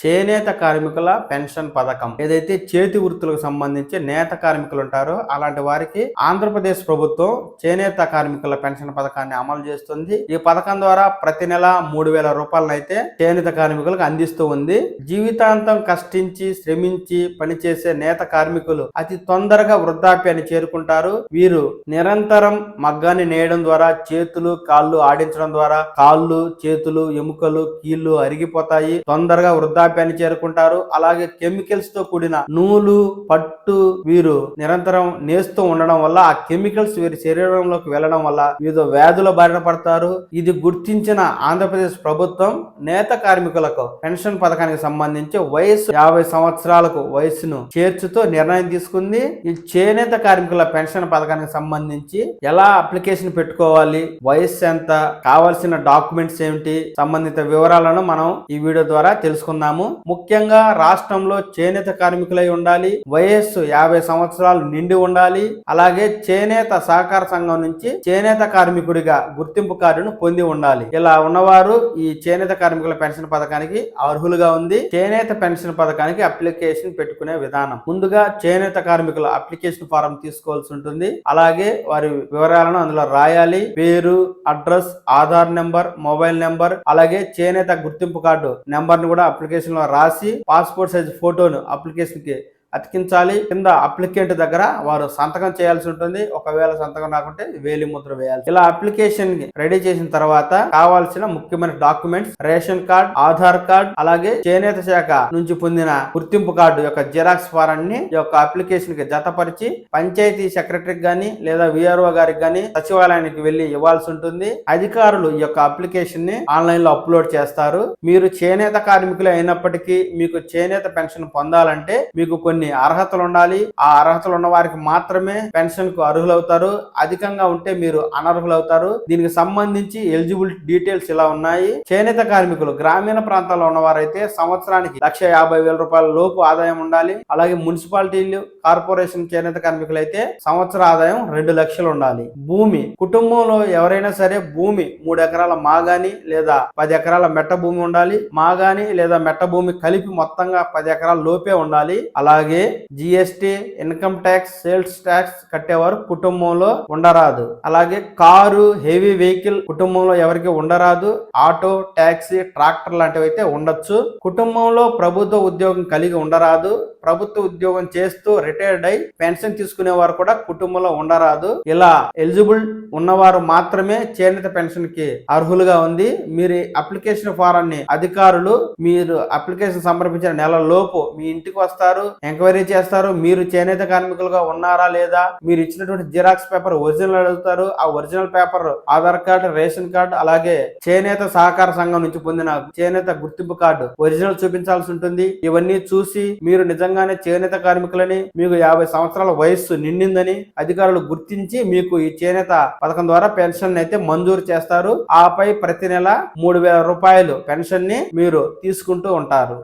చేనేత కార్మికుల పెన్షన్ పథకం ఏదైతే చేతి వృత్తులకు సంబంధించి నేత కార్మికులు ఉంటారో అలాంటి వారికి ఆంధ్రప్రదేశ్ ప్రభుత్వం చేనేత కార్మికుల పెన్షన్ పథకాన్ని అమలు చేస్తుంది. ఈ పథకం ద్వారా ప్రతి నెల 3,000 రూపాయలను అయితే చేనేత కార్మికులకు అందిస్తూ ఉంది. జీవితాంతం కష్టించి శ్రమించి పనిచేసే నేత కార్మికులు అతి తొందరగా వృద్ధాప్యాన్ని చేరుకుంటారు. వీరు నిరంతరం మగ్గాన్ని నేయడం ద్వారా చేతులు కాళ్ళు ఆడించడం ద్వారా కాళ్ళు చేతులు ఎముకలు కీళ్లు అరిగిపోతాయి. తొందరగా వృద్ధాప్యాన్ని చేరుకుంటారు. అలాగే కెమికల్స్ తో కూడిన నూలు పట్టు వీరు నిరంతరం నేస్తూ ఉండడం వల్ల ఆ కెమికల్స్ వీరి శరీరంలోకి వెళ్లడం వల్ల వివిధ వ్యాధుల బారిన పడతారు. ఇది గుర్తించిన ఆంధ్రప్రదేశ్ ప్రభుత్వం నేత కార్మికులకు పెన్షన్ పథకానికి సంబంధించి వయసు 50 సంవత్సరాలకు వయసును చేర్చుతూ నిర్ణయం తీసుకుంది. ఈ చేనేత కార్మికుల పెన్షన్ పథకానికి సంబంధించి ఎలా అప్లికేషన్ పెట్టుకోవాలి, వయసు ఎంత, కావాల్సిన డాక్యుమెంట్స్ ఏమిటి, సంబంధిత వివరాలను మనం ఈ వీడియో ద్వారా తెలుసుకుందాము. ముఖ్యంగా రాష్ట్రంలో చేనేత కార్మికులై ఉండాలి, వయస్సు 50 సంవత్సరాలు నిండి ఉండాలి, అలాగే చేనేత సహకార సంఘం నుంచి చేనేత కార్మికుడిగా గుర్తింపు కార్డును పొంది ఉండాలి. ఇలా ఉన్నవారు ఈ చేనేత కార్మికుల పెన్షన్ పథకానికి అర్హులుగా ఉంది. చేనేత పెన్షన్ పథకానికి అప్లికేషన్ పెట్టుకునే విధానం: ముందుగా చేనేత కార్మికుల అప్లికేషన్ ఫారం తీసుకోవాల్సి ఉంటుంది. అలాగే వారి వివరాలను అందులో రాయాలి. పేరు, address, Aadhaar number, mobile number, అలాగే చేనేత గుర్తింపు కార్డు నెంబర్ ను కూడా అప్లికేషన్ లో రాసి పాస్పోర్ట్ సైజ్ ఫోటోను అప్లికేషన్ కి అతికించాలి. కింద అప్లికెంట్ దగ్గర వారు సంతకం చేయాల్సి ఉంటుంది. ఒకవేళ సంతకం రాకుంటే వేలి ముద్ర వేయాలి. ఇలా అప్లికేషన్ రెడీ చేసిన తర్వాత కావాల్సిన ముఖ్యమైన documents: ration card, Aadhaar card, అలాగే చేనేత శాఖ నుంచి పొందిన గుర్తింపు కార్డు యొక్క జిరాక్స్ ఫారాన్ని ఈ యొక్క అప్లికేషన్ కి జతపరిచి పంచాయతీ సెక్రటరీకి గాని లేదా విఆర్ఓ గారికి గాని సచివాలయానికి వెళ్లి ఇవ్వాల్సి ఉంటుంది. అధికారులు ఈ యొక్క అప్లికేషన్ ని ఆన్లైన్ లో అప్లోడ్ చేస్తారు. మీరు చేనేత కార్మికులు అయినప్పటికీ మీకు చేనేత పెన్షన్ పొందాలంటే మీకు కొన్ని అర్హతలు ఉండాలి. ఆ అర్హతలు ఉన్న వారికి మాత్రమే పెన్షన్ కు అర్హులవుతారు. అధికంగా ఉంటే మీరు అనర్హులవుతారు. దీనికి సంబంధించి ఎలిజిబిలిటీ డీటెయిల్స్ ఇలా ఉన్నాయి. చేనేత కార్మికులు గ్రామీణ ప్రాంతాల్లో ఉన్నవారైతే సంవత్సరానికి 1,50,000 రూపాయల లోపు ఆదాయం ఉండాలి. అలాగే మున్సిపాలిటీలు, కార్పొరేషన్ చేనేత కార్మికులు అయితే సంవత్సర ఆదాయం 2 లక్షలు ఉండాలి. భూమి: కుటుంబంలో ఎవరైనా సరే భూమి 3 ఎకరాల మాగాని లేదా 10 ఎకరాల మెట్ట భూమి ఉండాలి. మాగాని లేదా మెట్ట భూమి కలిపి మొత్తంగా 10 ఎకరాల లోపే ఉండాలి. అలాగే GST, income tax, sales tax కట్టేవారు కుటుంబంలో ఉండరాదు. అలాగే కారు, హెవీ వెహికల్ కుటుంబంలో ఎవరికి ఉండరాదు. ఆటో, టాక్సీ, ట్రాక్టర్ లాంటివి అయితే ఉండొచ్చు. కుటుంబంలో ప్రభుత్వ ఉద్యోగం కలిగి ఉండరాదు. ప్రభుత్వ ఉద్యోగం చేస్తూ రిటైర్డ్ అయి పెన్షన్ తీసుకునే వారు కూడా కుటుంబంలో ఉండరాదు. ఇలా ఎలిజిబుల్ ఉన్నవారు మాత్రమే చేనేత పెన్షన్ కి అర్హులుగా ఉంది. మీరు అప్లికేషన్ ఫారాన్ని అధికారులు మీరు అప్లికేషన్ సమర్పించిన నెల లోపు మీ ఇంటికి వస్తారు, ఎంక్వైరీ చేస్తారు. మీరు చేనేత కార్మికులుగా ఉన్నారా లేదా, మీరు ఇచ్చినటువంటి జిరాక్స్ పేపర్ ఒరిజినల్ అడుగుతారు. ఆ original paper Aadhaar card, ration card, అలాగే చేనేత సహకార సంఘం నుంచి పొందిన చేనేత గుర్తింపు కార్డు ఒరిజినల్ చూపించాల్సి ఉంటుంది. ఇవన్నీ చూసి మీరు నిజంగానే చేనేత కార్మికులని, మీకు 50 సంవత్సరాల వయస్సు నిండిందని అధికారులు గుర్తించి మీకు ఈ చేనేత పథకం ద్వారా పెన్షన్ అయితే మంజూరు చేస్తారు. ఆపై ప్రతి నెల 3,000 రూపాయలు పెన్షన్ ని మీరు తీసుకుంటూ ఉంటారు.